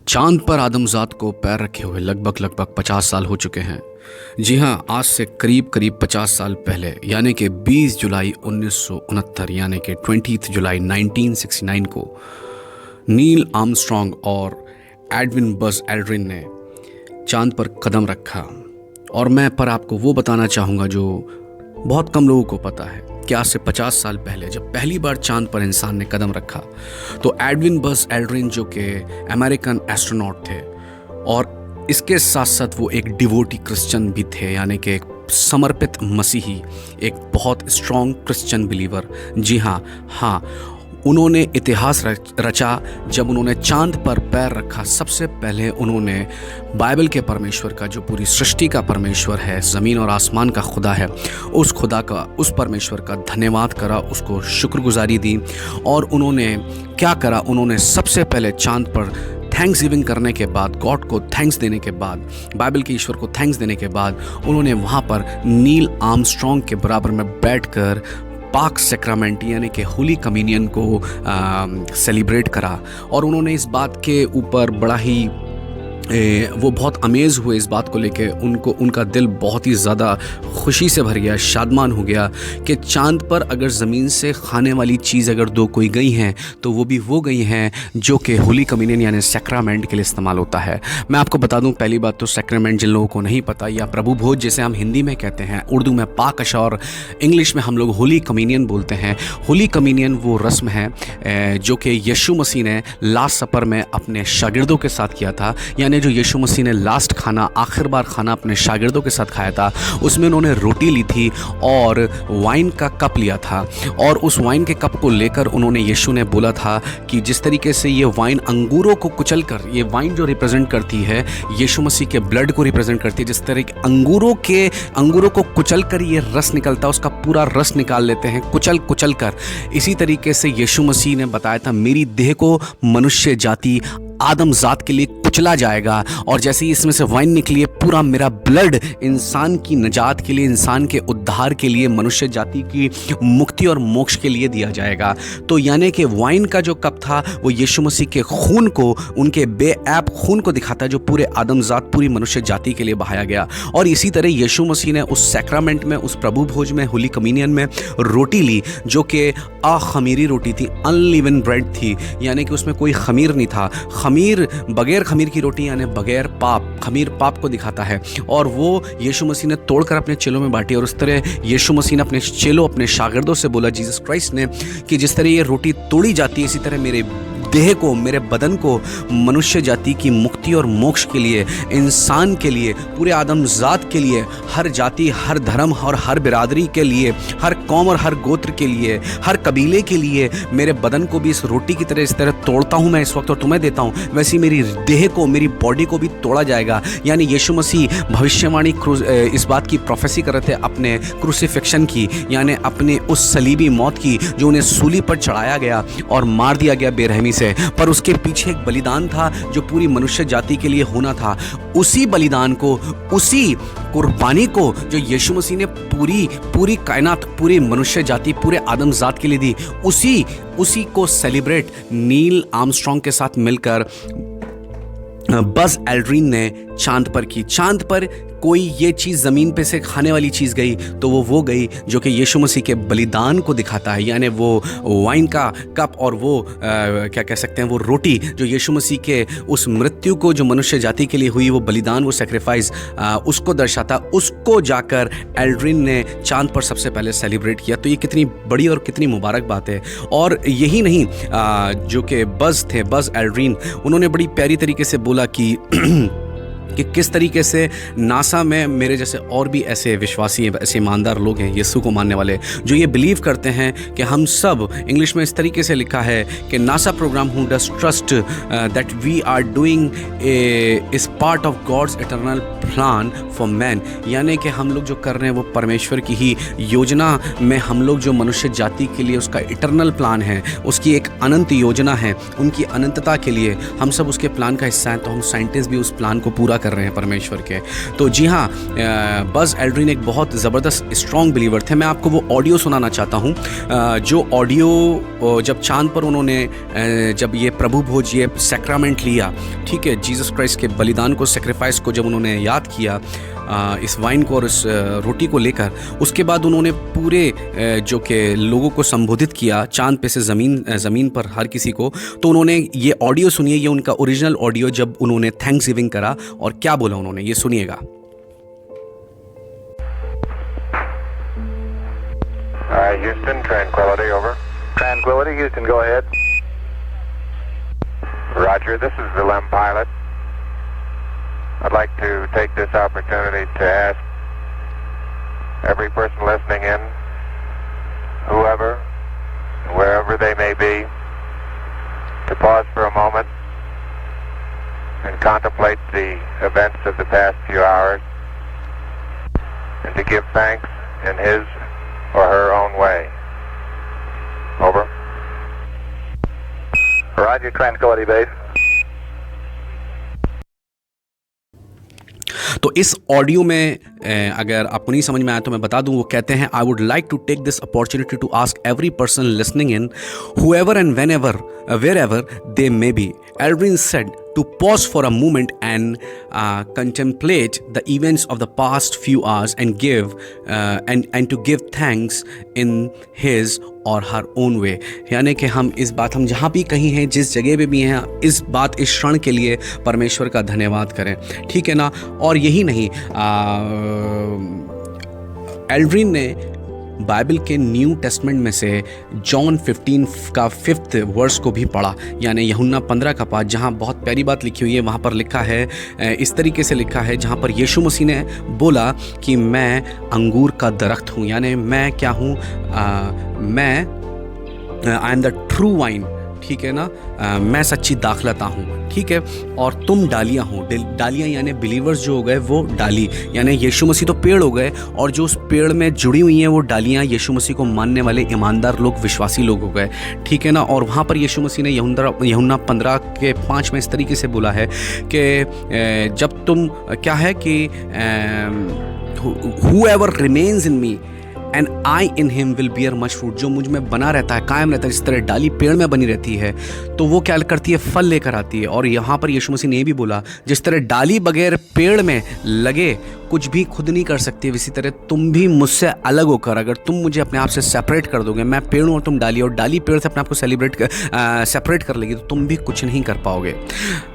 चांद पर आदमजात को पैर रखे हुए लगभग 50 साल हो चुके हैं। जी हाँ, आज से करीब 50 साल पहले यानी कि 20 जुलाई 1969 यानी कि 20 जुलाई 1969 को नील आर्मस्ट्रॉन्ग और एडविन बज़ एल्ड्रिन ने चांद पर कदम रखा। और मैं पर आपको वो बताना चाहूँगा जो बहुत कम लोगों को पता है कि आज से 50 साल पहले जब पहली बार चांद पर इंसान ने कदम रखा तो एडविन बज़ एल्ड्रिन जो कि अमेरिकन एस्ट्रोनॉट थे और इसके साथ साथ वो एक डिवोटी क्रिश्चियन भी थे, यानी कि एक समर्पित मसीही, एक बहुत स्ट्रॉन्ग क्रिश्चियन बिलीवर। जी हाँ, उन्होंने इतिहास रचा जब उन्होंने चांद पर पैर रखा। सबसे पहले उन्होंने बाइबल के परमेश्वर का, जो पूरी सृष्टि का परमेश्वर है, ज़मीन और आसमान का खुदा है, उस खुदा का, उस परमेश्वर का धन्यवाद करा, उसको शुक्रगुजारी दी। और उन्होंने क्या करा, उन्होंने सबसे पहले चांद पर थैंक्स गिविंग करने के बाद, गॉड को थैंक्स देने के बाद, बाइबल के ईश्वर को थैंक्स देने के बाद, उन्होंने वहाँ पर नील आर्मस्ट्रॉन्ग के बराबर में बैठकर पाक सैक्रामेंट यानी कि होली कम्युनियन को सेलिब्रेट करा। और उन्होंने इस बात के ऊपर बड़ा ही वो बहुत अमेज़ हुए इस बात को लेके, उनका दिल बहुत ही ज़्यादा खुशी से भर गया, शादमान हो गया कि चांद पर अगर ज़मीन से खाने वाली चीज़ अगर दो कोई गई हैं तो वो भी वो गई हैं जो कि होली कम्युनियन यानी सैक्रामेंट के लिए इस्तेमाल होता है। मैं आपको बता दूं, पहली बात तो सैक्रामेंट जिन लोगों को नहीं पता, या प्रभु भोज जिसे हम हिंदी में कहते हैं, उर्दू में पाकशा और इंग्लिश में हम लोग होली कम्युनियन बोलते हैं। होली कम्युनियन वो रस्म है जो कि यीशु मसीह ने लास्ट सपर में अपने शागिर्दों के साथ किया था। यानी जो यीशु मसीह ने लास्ट खाना, आखिर बार खाना अपने शागिर्दों के साथ खाया था, उसमें उन्होंने रोटी ली थी और वाइन का कप लिया था। और उस वाइन के कप को लेकर उन्होंने, यीशु ने बोला था कि जिस तरीके से ये वाइन अंगूरों को कुचल कर, ये वाइन जो रिप्रेजेंट करती है यीशु मसीह के ब्लड को रिप्रेजेंट करती है, जिस तरह के अंगूरों को कुचल कर ये रस निकलता है, उसका पूरा रस निकाल लेते हैं कुचल कर। इसी तरीके से यीशु मसीह ने बताया था, मेरी देह को मनुष्य जाति आदम जात के लिए कुचला जाएगा, और जैसे ही इसमें से वाइन निकली है, पूरा मेरा ब्लड इंसान की नजात के लिए, इंसान के उद्धार के लिए, मनुष्य जाति की मुक्ति और मोक्ष के लिए दिया जाएगा। तो यानी कि वाइन का जो कप था वो यीशु मसीह के खून को, उनके बेऐब खून को दिखाता है, जो पूरे आदम जात, पूरी मनुष्य जाति के लिए बहाया गया। और इसी तरह यीशु मसीह ने उस सैक्रामेंट में, उस प्रभु भोज में, होली कम्युनियन में रोटी ली जो कि अखमीरी रोटी थी, अनलीवन ब्रेड थी, यानी कि उसमें कोई खमीर नहीं था। खमीर, बगैर खमीर की रोटी यानी बगैर पाप, खमीर पाप को दिखाता है। और वो यीशु मसीह ने तोड़कर अपने चेलों में बांटी। और उस तरह यीशु मसीह ने अपने चेलों, अपने शागिर्दों से बोला, जीसस क्राइस्ट ने, कि जिस तरह ये रोटी तोड़ी जाती है, इसी तरह मेरे देह को, मेरे बदन को मनुष्य जाति की मुक्ति और मोक्ष के लिए, इंसान के लिए, पूरे आदम जात के लिए, हर जाति, हर धर्म और हर बिरादरी के लिए, हर कौम और हर गोत्र के लिए, हर कबीले के लिए, मेरे बदन को भी इस रोटी की तरह, इस तरह तोड़ता हूँ मैं इस वक्त और तुम्हें देता हूँ, वैसे मेरी देह को, मेरी बॉडी को भी तोड़ा जाएगा। यानी यीशु मसीह भविष्यवाणी इस बात की प्रोफेसी कर रहे थे अपने क्रूसिफिक्शन की, यानी अपने उस सलीबी मौत की, जो उन्हें सूली पर चढ़ाया गया और मार दिया गया बेरहमी से। पर उसके पीछे एक बलिदान था जो पूरी मनुष्य जाति के लिए होना था। उसी बलिदान को, उसी कुर्बानी को जो यीशु मसीह ने पूरी कायनात, पूरी मनुष्य जाति, पूरे आदम जात के लिए दी, उसी को सेलिब्रेट नील आर्मस्ट्रॉन्ग के साथ मिलकर बज़ एल्ड्रिन ने चांद पर की। चांद पर कोई ये चीज़ ज़मीन पे से खाने वाली चीज़ गई तो वो गई जो कि यीशु मसीह के बलिदान को दिखाता है, यानी वो वाइन का कप और वो क्या कह सकते हैं, वो रोटी जो यीशु मसीह के उस मृत्यु को, जो मनुष्य जाति के लिए हुई, वो बलिदान, वो सेक्रीफाइस, उसको दर्शाता। उसको जाकर एल्ड्रिन ने चांद पर सबसे पहले सेलिब्रेट किया। तो ये कितनी बड़ी और कितनी मुबारक बात है। और यही नहीं, जो कि बज़ एल्ड्रिन, उन्होंने बड़ी प्यारी तरीके से बोला कि किस तरीके से नासा में मेरे जैसे और भी ऐसे विश्वासी, ऐसे ईमानदार लोग हैं, यीशु को मानने वाले, जो ये बिलीव करते हैं कि हम सब, इंग्लिश में इस तरीके से लिखा है कि NASA programme who does trust that we are doing is part of God's eternal plan for man, यानी कि हम लोग जो कर रहे हैं वो परमेश्वर की ही योजना में, हम लोग जो मनुष्य जाति के लिए उसका इटर्नल प्लान है, उसकी एक अनंत योजना है, उनकी अनंतता के लिए हम सब उसके प्लान का हिस्सा हैं। तो हम साइंटिस्ट भी उस प्लान को पूरा कर रहे हैं परमेश्वर के। तो जी हाँ, बज़ एल्ड्रिन एक बहुत ज़बरदस्त स्ट्रॉन्ग बिलीवर थे। मैं आपको वो ऑडियो सुनाना चाहता हूँ, जो ऑडियो जब चांद पर उन्होंने जब ये प्रभु भोज, ये सैक्रामेंट लिया, ठीक है, जीसस क्राइस्ट के बलिदान को, सेक्रीफाइस को जब उन्होंने याद किया, इस वाइन को और इस रोटी को लेकर, उसके बाद उन्होंने पूरे जो कि लोगों को संबोधित किया चांद पे से ज़मीन पर हर किसी को। तो उन्होंने ये ऑडियो सुनिए, ये उनका ओरिजिनल ऑडियो जब उन्होंने थैंक्स गिविंग करा और क्या बोला उन्होंने, ये सुनिएगा। Houston, Tranquility, over. Tranquility, Houston, go ahead. Roger, this is the LEM pilot. I'd like to take this opportunity to ask every person listening in, whoever, wherever they may be, to pause for a moment and contemplate the events of the past few hours and to give thanks in his or her own way. Over. Roger, Tranquility Base. तो इस audio में अगर आपको नहीं समझ में आया तो मैं बता दूं, वो कहते हैं, I would like to take this opportunity to ask every person listening in, whoever and whenever wherever they may be, Aldrin said, to pause for a moment and contemplate the events of the past few hours and give and to give thanks in his or her own way। यानी कि हम जहाँ भी कहीं हैं, जिस जगह पे भी हैं, इस क्षण के लिए परमेश्वर का धन्यवाद करें, ठीक है ना। और यही नहीं, एल्ड्रिन ने बाइबल के न्यू टेस्टमेंट में से जॉन 15 का 5th वर्स को भी पढ़ा, यानी यूहन्ना 15 का पाठ, जहाँ बहुत प्यारी बात लिखी हुई है। वहाँ पर लिखा है, इस तरीके से लिखा है, जहाँ पर यीशु मसीह ने बोला कि मैं अंगूर का दरख्त हूँ, यानी मैं क्या हूँ, मैं I am the true wine, ठीक है ना, मैं सच्ची दाखलता हूँ, ठीक है, और तुम डालियाँ हो। डालियाँ यानी बिलीवर्स जो हो गए वो डाली, यानी यीशु मसीह तो पेड़ हो गए, और जो उस पेड़ में जुड़ी हुई हैं वो डालियाँ यीशु मसीह को मानने वाले ईमानदार लोग, विश्वासी लोग हो गए, ठीक है ना। और वहाँ पर यीशु मसीह ने यूहन्ना 15 के 5 में इस तरीके से बोला है कि जब तुम क्या है कि whoever remains in me and I in him will bear much fruit, जो मुझ में बना रहता है, कायम रहता है, जिस तरह डाली पेड़ में बनी रहती है तो वो क्या करती है, फल लेकर आती है। और यहाँ पर यीशु मसीह ने ये भी बोला, जिस तरह डाली बगैर पेड़ में लगे कुछ भी खुद नहीं कर सकती, इसी तरह तुम भी मुझसे अलग होकर, अगर तुम मुझे अपने आप से सेपरेट कर दोगे, मैं पेड़ हूँ और तुम डाली, और डाली पेड़ से अपने आप को सेपरेट कर लेगी, तो तुम भी कुछ नहीं कर पाओगे।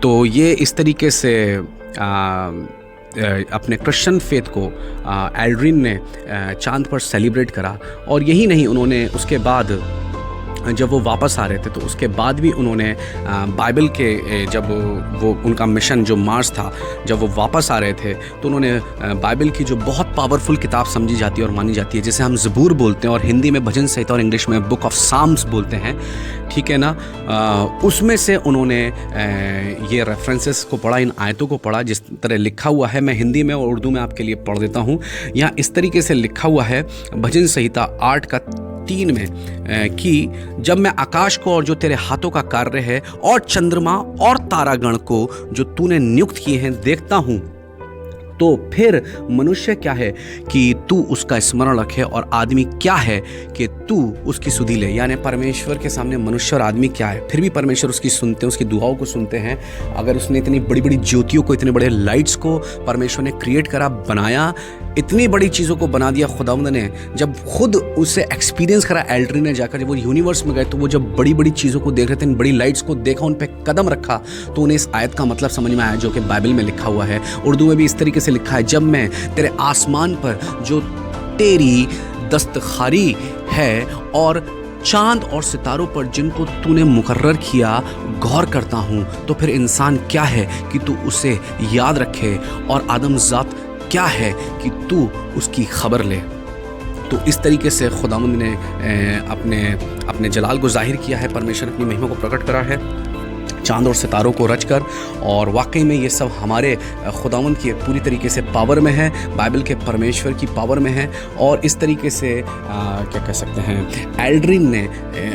तो ये इस तरीके से अपने क्रिश्चियन फेथ को एल्ड्रिन ने चांद पर सेलिब्रेट करा। और यही नहीं, उन्होंने उसके बाद जब वो वापस आ रहे थे तो उसके बाद भी उन्होंने बाइबल के जब वो उनका मिशन जो मार्च था, जब वो वापस आ रहे थे तो उन्होंने बाइबल की जो बहुत पावरफुल किताब समझी जाती है और मानी जाती है, जिसे हम ज़बूर बोलते हैं, और हिंदी में भजन संहिता और इंग्लिश में बुक ऑफ साम्स बोलते हैं, ठीक है ना। उसमें से उन्होंने ये रेफरेंसेस को पढ़ा, इन आयतों को पढ़ा, जिस तरह लिखा हुआ है। मैं हिंदी में और उर्दू में आपके लिए पढ़ देता हूँ। यहाँ इस तरीके से लिखा हुआ है भजन संहिता 8:3 में कि जब मैं आकाश को और जो तेरे हाथों का कार्य है और चंद्रमा और तारागण को जो तूने नियुक्त किए हैं देखता हूँ, तो फिर मनुष्य क्या है कि तू उसका स्मरण रखे, और आदमी क्या है कि तू उसकी सुधि ले। यानी परमेश्वर के सामने मनुष्य और आदमी क्या है, फिर भी परमेश्वर उसकी सुनते हैं, उसकी दुआओं को सुनते हैं। अगर उसने इतनी बड़ी बड़ी ज्योतियों को, इतने बड़े लाइट्स को परमेश्वर ने क्रिएट करा, बनाया, इतनी बड़ी चीज़ों को बना दिया खुदावंद ने, जब खुद उससे एक्सपीरियंस करा एल्ड्रिन ने जाकर, जब वो यूनिवर्स में गए तो वो जब बड़ी बड़ी चीज़ों को देख रहे थे, इन बड़ी लाइट्स को देखा, उन पर कदम रखा, तो उन्हें इस आयत का मतलब समझ में आया जो कि बाइबल में लिखा हुआ है। उर्दू में भी इस तरीके से लिखा है, जब मैं तेरे आसमान पर जो तेरी दस्तखारी है और चांद और सितारों पर जिनको तूने मुकर्रर किया गौर करता हूँ, तो फिर इंसान क्या है कि तू उसे याद रखे, और आदमजात क्या है कि तू उसकी खबर ले। तो इस तरीके से खुदावंद ने अपने जलाल को जाहिर किया है, परमेश्वर अपनी महिमा को प्रकट करा है चांद और सितारों को रचकर। और वाकई में ये सब हमारे खुदावंद की पूरी तरीके से पावर में है, बाइबल के परमेश्वर की पावर में है। और इस तरीके से क्या कह सकते हैं, एल्ड्रिन ने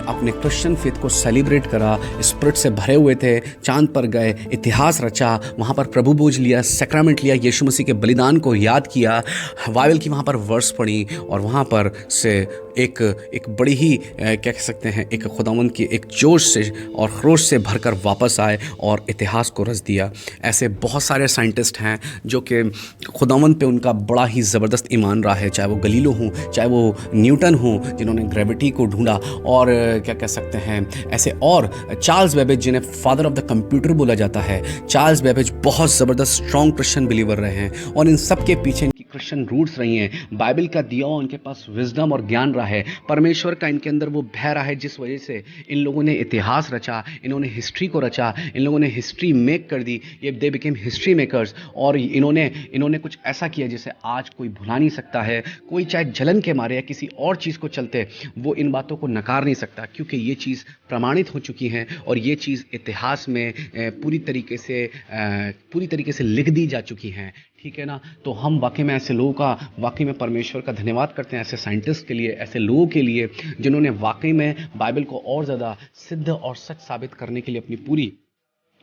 अपने क्रिश्चियन फेथ को सेलिब्रेट करा, स्पिरिट से भरे हुए थे, चांद पर गए, इतिहास रचा, वहाँ पर प्रभु बोझ लिया, सैक्रामेंट लिया, यीशु मसीह के बलिदान को याद किया, बाइबल की वहाँ पर वर्स पढ़ी और वहाँ पर से एक बड़ी ही क्या कह सकते हैं, एक खुदावंद की एक जोश से और खरोश से भरकर वापस आए और इतिहास को रच दिया। ऐसे बहुत सारे साइंटिस्ट हैं जो कि खुदावंद पे उनका बड़ा ही ज़बरदस्त ईमान रहा है, चाहे वो गलीलो हों, चाहे वो न्यूटन हों जिन्होंने ग्रेविटी को ढूंढा, और क्या कह सकते हैं ऐसे, और चार्ल्स बेबेज जिन्हें फादर ऑफ द कंप्यूटर बोला जाता है। चार्ल्स बेबेज बहुत ज़बरदस्त स्ट्रॉन्ग क्रिश्चियन बिलीवर रहे हैं और इन सब के पीछे इनकी क्रिश्चियन रूट्स रही हैं। बाइबल का दिया हुआ उनके पास विजडम और ज्ञान रहा है, परमेश्वर का इनके अंदर वो भय रहा है, जिस वजह से इन लोगों ने इतिहास रचा, इन्होंने हिस्ट्री को रचा, इन लोगों ने हिस्ट्री मेक कर दी, ये दे बिकेम हिस्ट्री मेकर्स। और इन्होंने कुछ ऐसा किया जिसे आज कोई भुला नहीं सकता है। कोई चाहे जलन के मारे या किसी और चीज़ को चलते, वो इन बातों को नकार नहीं सकता, क्योंकि ये चीज़ प्रमाणित हो चुकी हैं और ये चीज़ इतिहास में पूरी तरीके से लिख दी जा चुकी हैं। ठीक है ना। तो हम वाकई में ऐसे लोगों का, वाकई में परमेश्वर का धन्यवाद करते हैं, ऐसे साइंटिस्ट के लिए, ऐसे लोगों के लिए जिन्होंने वाकई में बाइबल को और ज़्यादा सिद्ध और सच साबित करने के लिए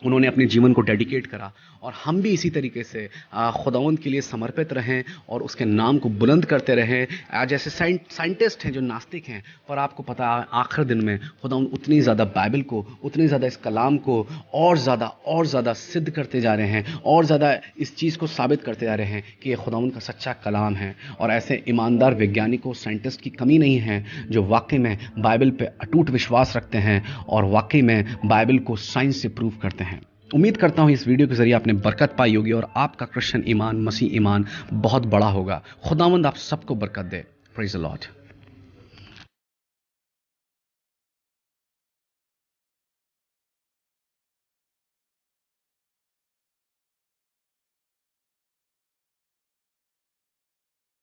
उन्होंने अपने जीवन को डेडिकेट करा। और हम भी इसी तरीके से खुदावंद के लिए समर्पित रहें और उसके नाम को बुलंद करते रहें। आज ऐसे साइंटिस्ट हैं जो नास्तिक हैं, पर आपको पता है आखिर दिन में खुदावंद उतनी ज़्यादा बाइबल को, उतनी ज़्यादा इस कलाम को और ज़्यादा सिद्ध करते जा रहे हैं, और ज़्यादा इस चीज़ को साबित करते जा रहे हैं कि ये खुदावंद का सच्चा कलाम है। और ऐसे ईमानदार वैज्ञानिकों, साइंटिस्ट की कमी नहीं है जो वाकई में बाइबल पे अटूट विश्वास रखते हैं और वाकई में बाइबल को साइंस से प्रूव करते हैं। उम्मीद करता हूँ इस वीडियो के जरिए आपने बरकत पाई होगी और आपका क्रिश्चियन ईमान, मसीह ईमान बहुत बड़ा होगा। खुदावंद आप सबको बरकत दे। Praise the Lord.